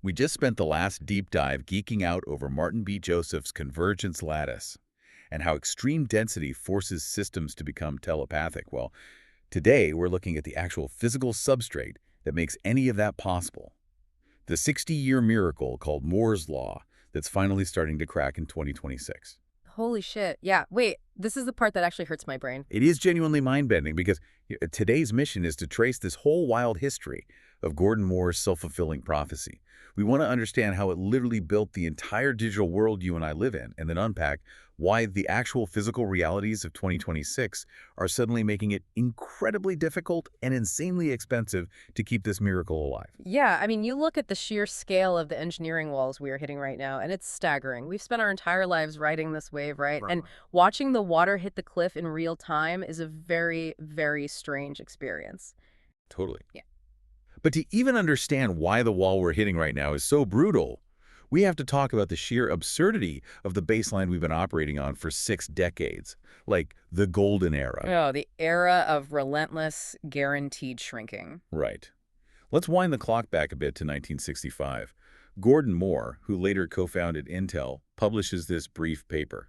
We just spent the last deep dive geeking out over Martin B. Joseph's Convergence Lattice and how extreme density forces systems to become telepathic. Well, today we're looking at the actual physical substrate that makes any of that possible. The 60-year miracle called Moore's Law that's finally starting to crack in 2026. Holy shit. Yeah, wait, this is the part that actually hurts my brain. It is genuinely mind-bending because today's mission is to trace this whole wild history of Gordon Moore's self-fulfilling prophecy. We want to understand how it literally built the entire digital world you and I live in, and then unpack why the actual physical realities of 2026 are suddenly making it incredibly difficult and insanely expensive to keep this miracle alive. Yeah, I mean, you look at the sheer scale of the engineering walls we are hitting right now, and it's staggering. We've spent our entire lives riding this wave, right? And watching the water hit the cliff in real time is a very, very strange experience. Totally. Yeah. But to even understand why the wall we're hitting right now is so brutal, we have to talk about the sheer absurdity of the baseline we've been operating on for 6 decades, like the golden era. Oh, the era of relentless, guaranteed shrinking. Right. Let's wind the clock back a bit to 1965. Gordon Moore, who later co-founded Intel, publishes this brief paper.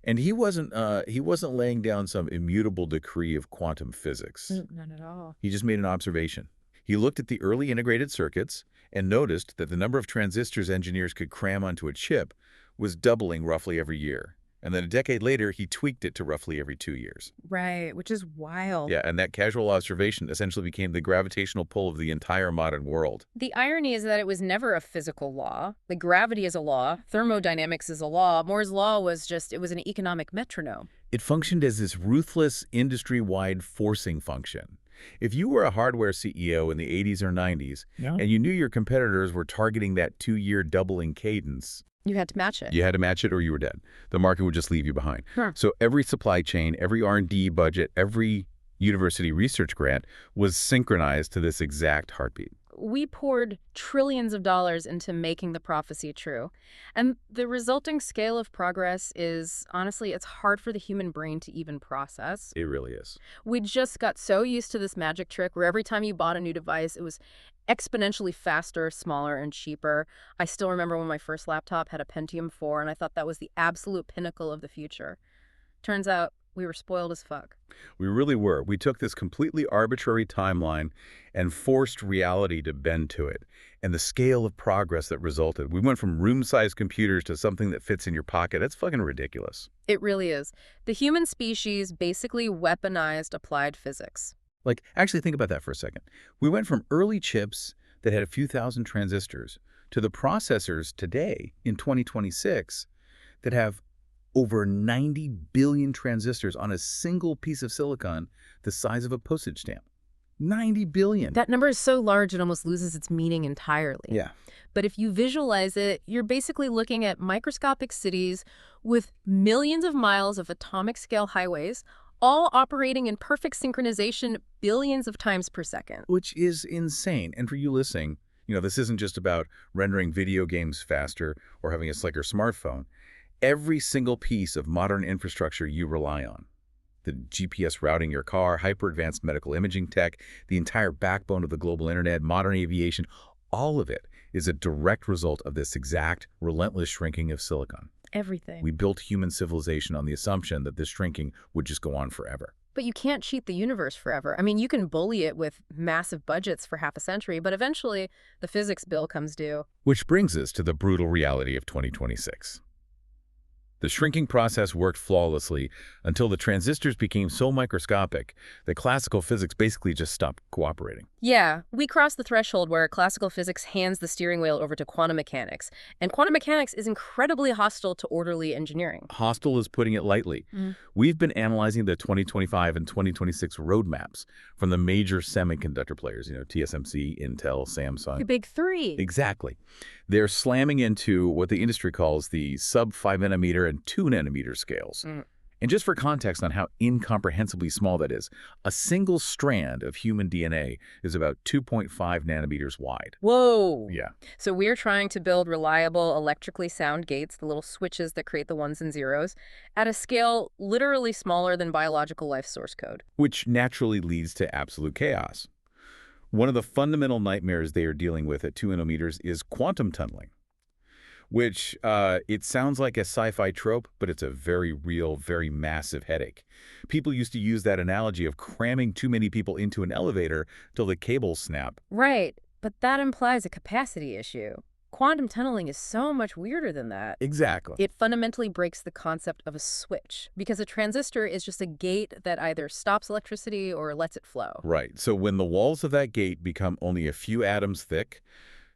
And he wasn't laying down some immutable decree of quantum physics. Not at all. He just made an observation. He looked at the early integrated circuits and noticed that the number of transistors engineers could cram onto a chip was doubling roughly every year. And then a decade later, he tweaked it to roughly every 2 years. Right, which is wild. Yeah, and that casual observation essentially became the gravitational pull of the entire modern world. The irony is that it was never a physical law. Like gravity is a law, thermodynamics is a law. Moore's law was just, it was an economic metronome. It functioned as this ruthless, industry-wide forcing function. If you were a hardware CEO in the 80s or 90s, and you knew your competitors were targeting that 2-year doubling cadence, You had to match it. you had to match it or you were dead. The market would just leave you behind. Huh. So every supply chain, every R&D budget, every university research grant was synchronized to this exact heartbeat. We poured trillions of dollars into making the prophecy true. And the resulting scale of progress is, honestly, it's hard for the human brain to even process. It really is. We just got so used to this magic trick where every time you bought a new device, it was exponentially faster, smaller, and cheaper. I still remember when my first laptop had a Pentium 4, and I thought that was the absolute pinnacle of the future. Turns out, we were spoiled as fuck. We really were. We took this completely arbitrary timeline and forced reality to bend to it. And the scale of progress that resulted. We went from room-sized computers to something that fits in your pocket. That's fucking ridiculous. It really is. The human species basically weaponized applied physics. Like, actually think about that for a second. We went from early chips that had a few thousand transistors to the processors today in 2026 that have over 90 billion transistors on a single piece of silicon the size of a postage stamp. 90 billion. That number is so large it almost loses its meaning entirely. Yeah. But if you visualize it, you're basically looking at microscopic cities with millions of miles of atomic scale highways, all operating in perfect synchronization billions of times per second. Which is insane. And for you listening, this isn't just about rendering video games faster or having a slicker smartphone. Every single piece of modern infrastructure you rely on, the GPS routing your car, hyper-advanced medical imaging tech, the entire backbone of the global internet, modern aviation, all of it is a direct result of this exact relentless shrinking of silicon. Everything. We built human civilization on the assumption that this shrinking would just go on forever. But you can't cheat the universe forever. I mean, you can bully it with massive budgets for half a century, but eventually the physics bill comes due. Which brings us to the brutal reality of 2026. The shrinking process worked flawlessly until the transistors became so microscopic that classical physics basically just stopped cooperating. Yeah, we crossed the threshold where classical physics hands the steering wheel over to quantum mechanics. And quantum mechanics is incredibly hostile to orderly engineering. Hostile is putting it lightly. We've been analyzing the 2025 and 2026 roadmaps from the major semiconductor players, TSMC, Intel, Samsung. The big three. Exactly. They're slamming into what the industry calls the sub-5 nanometer and 2 nanometer scales. And just for context on how incomprehensibly small that is, a single strand of human DNA is about 2.5 nanometers wide. Whoa. Yeah. So we're trying to build reliable, electrically sound gates, the little switches that create the ones and zeros, at a scale literally smaller than biological life source code. Which naturally leads to absolute chaos. One of the fundamental nightmares they are dealing with at 2 nanometers is quantum tunneling, which it sounds like a sci-fi trope, but it's a very real, very massive headache. People used to use that analogy of cramming too many people into an elevator till the cables snap. Right, but that implies a capacity issue. Quantum tunneling is so much weirder than that. Exactly. It fundamentally breaks the concept of a switch, because a transistor is just a gate that either stops electricity or lets it flow. Right. So when the walls of that gate become only a few atoms thick,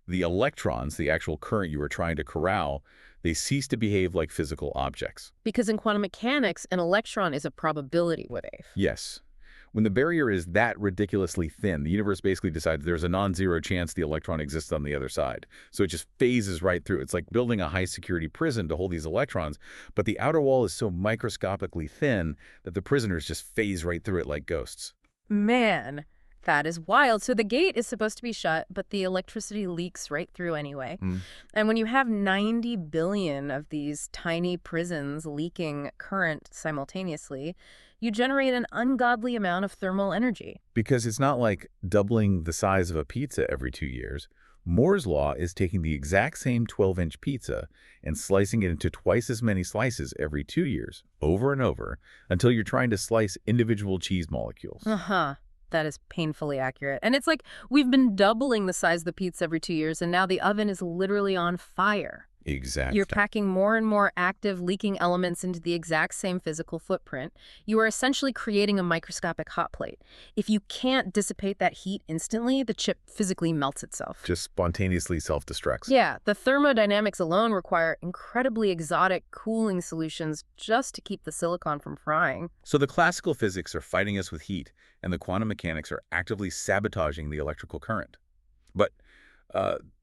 the electrons, the actual current you were trying to corral, they cease to behave like physical objects. Because in quantum mechanics, an electron is a probability wave. Yes. When the barrier is that ridiculously thin, the universe basically decides there's a non-zero chance the electron exists on the other side. So it just phases right through. It's like building a high-security prison to hold these electrons, but the outer wall is so microscopically thin that the prisoners just phase right through it like ghosts. Man, that is wild. So the gate is supposed to be shut, but the electricity leaks right through anyway. And when you have 90 billion of these tiny prisons leaking current simultaneously, you generate an ungodly amount of thermal energy. Because it's not like doubling the size of a pizza every 2 years. Moore's law is taking the exact same 12-inch pizza and slicing it into twice as many slices every 2 years, over and over, until you're trying to slice individual cheese molecules. That is painfully accurate. And it's like we've been doubling the size of the pizza every 2 years, and now the oven is literally on fire. Exactly. You're packing more and more active leaking elements into the exact same physical footprint. You are essentially creating a microscopic hot plate. If you can't dissipate that heat instantly, the chip physically melts itself. Just spontaneously self-destructs. Yeah, the thermodynamics alone require incredibly exotic cooling solutions just to keep the silicon from frying. So the classical physics are fighting us with heat, and the quantum mechanics are actively sabotaging the electrical current. But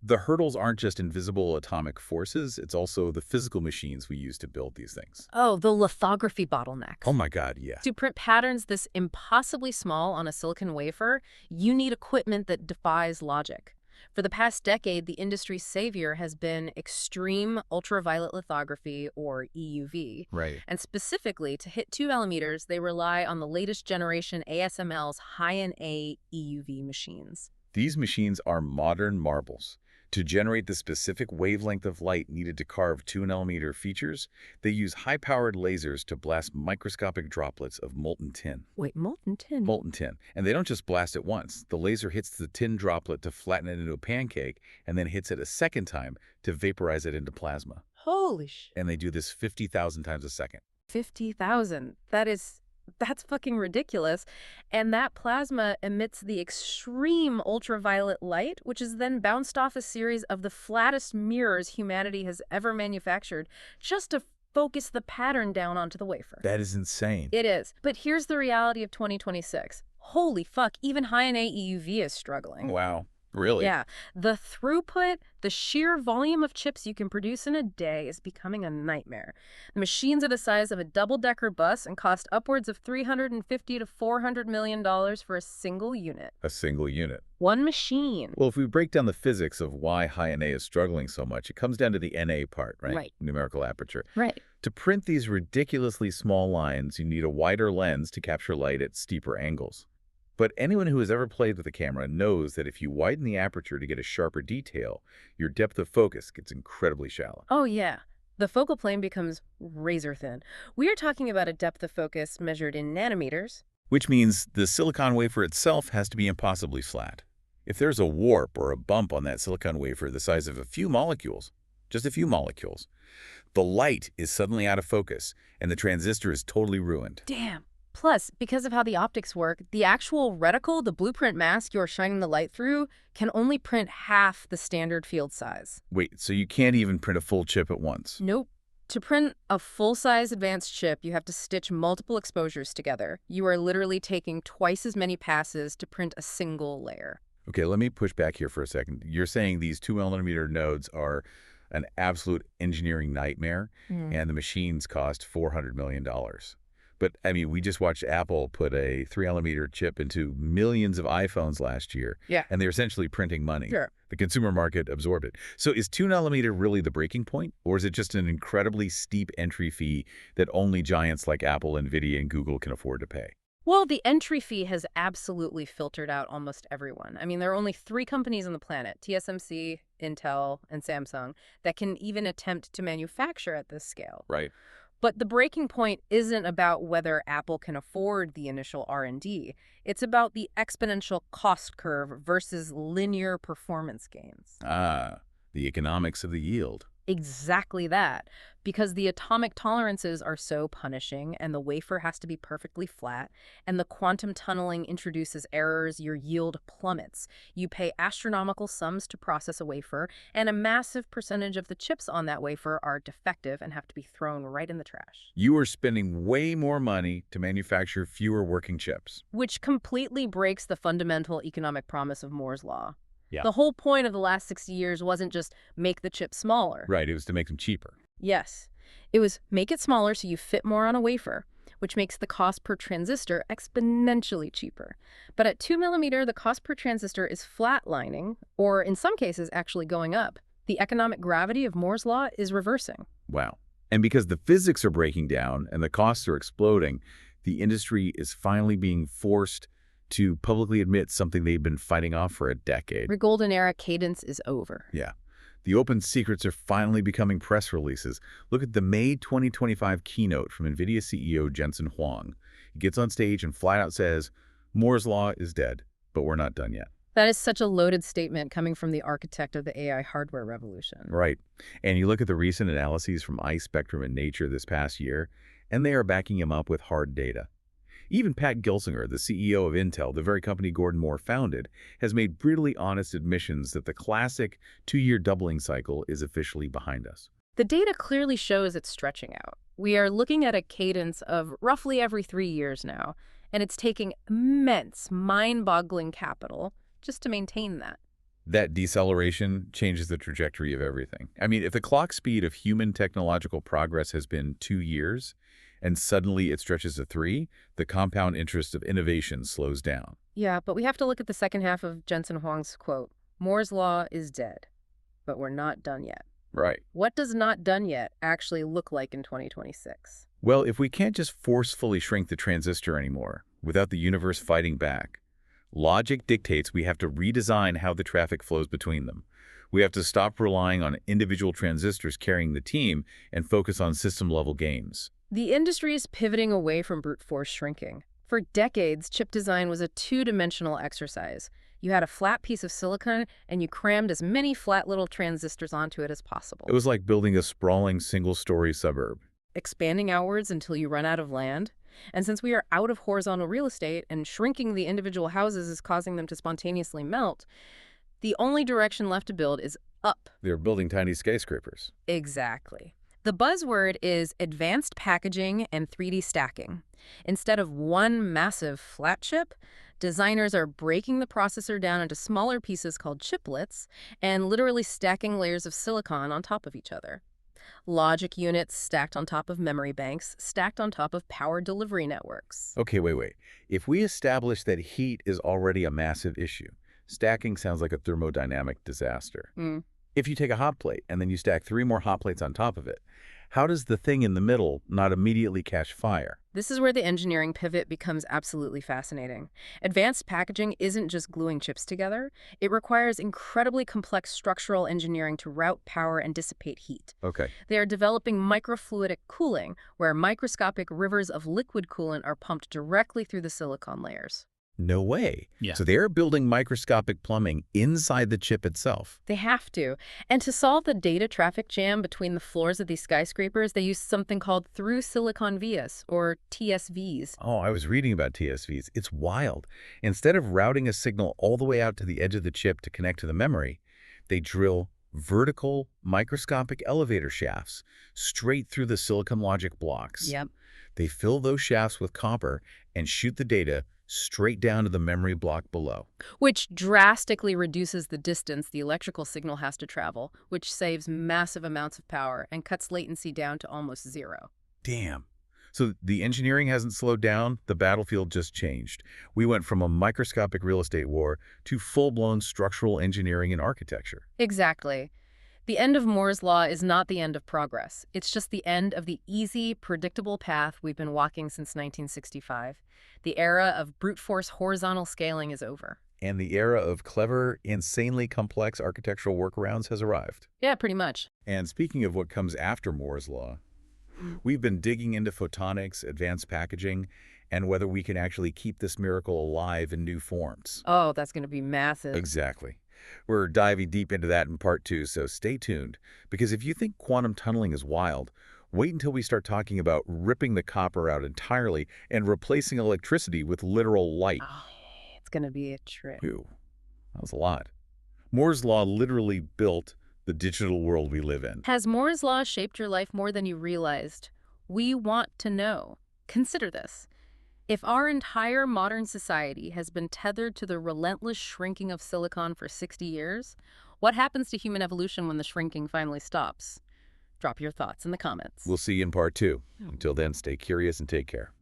the hurdles aren't just invisible atomic forces, it's also the physical machines we use to build these things. Oh, the lithography bottleneck. Oh my God, yeah. To print patterns this impossibly small on a silicon wafer, you need equipment that defies logic. For the past decade, the industry's savior has been extreme ultraviolet lithography, or EUV. Right. And specifically, to hit 2 nanometers, they rely on the latest generation ASML's high-NA EUV machines. These machines are modern marbles. To generate the specific wavelength of light needed to carve 2-nanometer features, they use high-powered lasers to blast microscopic droplets of molten tin. Wait, molten tin? Molten tin. And they don't just blast it once. The laser hits the tin droplet to flatten it into a pancake, and then hits it a second time to vaporize it into plasma. Holy sh... And they do this 50,000 times a second. 50,000. That's fucking ridiculous. And that plasma emits the extreme ultraviolet light, which is then bounced off a series of the flattest mirrors humanity has ever manufactured, just to focus the pattern down onto the wafer. That is insane. It is. But here's the reality of 2026. Holy fuck, even high-NA EUV is struggling. Wow. Really? Yeah. The throughput, the sheer volume of chips you can produce in a day is becoming a nightmare. The machines are the size of a double-decker bus and cost upwards of $350 to $400 million for a single unit. A single unit. One machine. Well, if we break down the physics of why high-NA is struggling so much, it comes down to the NA part, right? Right. Numerical aperture. Right. To print these ridiculously small lines, you need a wider lens to capture light at steeper angles. But anyone who has ever played with a camera knows that if you widen the aperture to get a sharper detail, your depth of focus gets incredibly shallow. Oh, yeah. The focal plane becomes razor thin. We are talking about a depth of focus measured in nanometers. Which means the silicon wafer itself has to be impossibly flat. If there's a warp or a bump on that silicon wafer the size of a few molecules, just a few molecules, the light is suddenly out of focus and the transistor is totally ruined. Damn. Plus, because of how the optics work, the actual reticle, the blueprint mask you're shining the light through, can only print half the standard field size. Wait, so you can't even print a full chip at once? Nope. To print a full-size advanced chip, you have to stitch multiple exposures together. You are literally taking twice as many passes to print a single layer. Okay, let me push back here for a second. You're saying these 2-nanometer nodes are an absolute engineering nightmare, and the machines cost $400 million. But, I mean, we just watched Apple put a 3-nanometer chip into millions of iPhones last year. Yeah. And they're essentially printing money. Sure. The consumer market absorbed it. So is 2-nanometer really the breaking point? Or is it just an incredibly steep entry fee that only giants like Apple, NVIDIA, and Google can afford to pay? Well, the entry fee has absolutely filtered out almost everyone. I mean, there are only 3 companies on the planet, TSMC, Intel, and Samsung, that can even attempt to manufacture at this scale. Right. But the breaking point isn't about whether Apple can afford the initial R&D. It's about the exponential cost curve versus linear performance gains. Ah, the economics of the yield. Exactly that. Because the atomic tolerances are so punishing, and the wafer has to be perfectly flat, and the quantum tunneling introduces errors, your yield plummets. You pay astronomical sums to process a wafer, and a massive percentage of the chips on that wafer are defective and have to be thrown right in the trash. You are spending way more money to manufacture fewer working chips. Which completely breaks the fundamental economic promise of Moore's law. Yeah. The whole point of the last 60 years wasn't just make the chip smaller. Right, it was to make them cheaper. Yes. It was make it smaller so you fit more on a wafer, which makes the cost per transistor exponentially cheaper. But at 2 millimeter, the cost per transistor is flatlining, or in some cases actually going up. The economic gravity of Moore's law is reversing. Wow. And because the physics are breaking down and the costs are exploding, the industry is finally being forced to publicly admit something they've been fighting off for a decade. The golden era cadence is over. Yeah. The open secrets are finally becoming press releases. Look at the May 2025 keynote from NVIDIA CEO Jensen Huang. He gets on stage and flat out says, Moore's law is dead, but we're not done yet. That is such a loaded statement coming from the architect of the AI hardware revolution. Right. And you look at the recent analyses from iSpectrum and Nature this past year, and they are backing him up with hard data. Even Pat Gelsinger, the CEO of Intel, the very company Gordon Moore founded, has made brutally honest admissions that the classic 2-year doubling cycle is officially behind us. The data clearly shows it's stretching out. We are looking at a cadence of roughly every 3 years now, and it's taking immense, mind-boggling capital just to maintain that. That deceleration changes the trajectory of everything. I mean, if the clock speed of human technological progress has been 2 years, and suddenly it stretches to 3, the compound interest of innovation slows down. Yeah, but we have to look at the second half of Jensen Huang's quote. Moore's law is dead, but we're not done yet. Right. What does not done yet actually look like in 2026? Well, if we can't just forcefully shrink the transistor anymore without the universe fighting back, logic dictates we have to redesign how the traffic flows between them. We have to stop relying on individual transistors carrying the team and focus on system-level games. The industry is pivoting away from brute force shrinking. For decades, chip design was a 2-dimensional exercise. You had a flat piece of silicon, and you crammed as many flat little transistors onto it as possible. It was like building a sprawling single-story suburb. Expanding outwards until you run out of land. And since we are out of horizontal real estate and shrinking the individual houses is causing them to spontaneously melt, the only direction left to build is up. They're building tiny skyscrapers. Exactly. The buzzword is advanced packaging and 3D stacking. Instead of one massive flat chip, designers are breaking the processor down into smaller pieces called chiplets and literally stacking layers of silicon on top of each other. Logic units stacked on top of memory banks, stacked on top of power delivery networks. Okay, wait. If we establish that heat is already a massive issue, stacking sounds like a thermodynamic disaster. If you take a hot plate and then you stack 3 more hot plates on top of it, how does the thing in the middle not immediately catch fire? This is where the engineering pivot becomes absolutely fascinating. Advanced packaging isn't just gluing chips together. It requires incredibly complex structural engineering to route power and dissipate heat. Okay. They are developing microfluidic cooling, where microscopic rivers of liquid coolant are pumped directly through the silicon layers. No way. Yeah. So they're building microscopic plumbing inside the chip itself. They have to. And to solve the data traffic jam between the floors of these skyscrapers, they use something called through-silicon vias, or TSVs. Oh, I was reading about TSVs. It's wild. Instead of routing a signal all the way out to the edge of the chip to connect to the memory, they drill vertical microscopic elevator shafts straight through the silicon logic blocks. Yep. They fill those shafts with copper and shoot the data straight down to the memory block below. Which drastically reduces the distance the electrical signal has to travel, which saves massive amounts of power and cuts latency down to almost 0. Damn. So the engineering hasn't slowed down, the battlefield just changed. We went from a microscopic real estate war to full-blown structural engineering and architecture. Exactly. The end of Moore's law is not the end of progress. It's just the end of the easy, predictable path we've been walking since 1965. The era of brute force horizontal scaling is over. And the era of clever, insanely complex architectural workarounds has arrived. Yeah, pretty much. And speaking of what comes after Moore's law, we've been digging into photonics, advanced packaging, and whether we can actually keep this miracle alive in new forms. Oh, that's going to be massive. Exactly. We're diving deep into that in part 2, so stay tuned. Because if you think quantum tunneling is wild, wait until we start talking about ripping the copper out entirely and replacing electricity with literal light. Oh, it's going to be a trip. Phew, that was a lot. Moore's law literally built the digital world we live in. Has Moore's law shaped your life more than you realized? We want to know. Consider this. If our entire modern society has been tethered to the relentless shrinking of silicon for 60 years, what happens to human evolution when the shrinking finally stops? Drop your thoughts in the comments. We'll see you in part 2. Until then, stay curious and take care.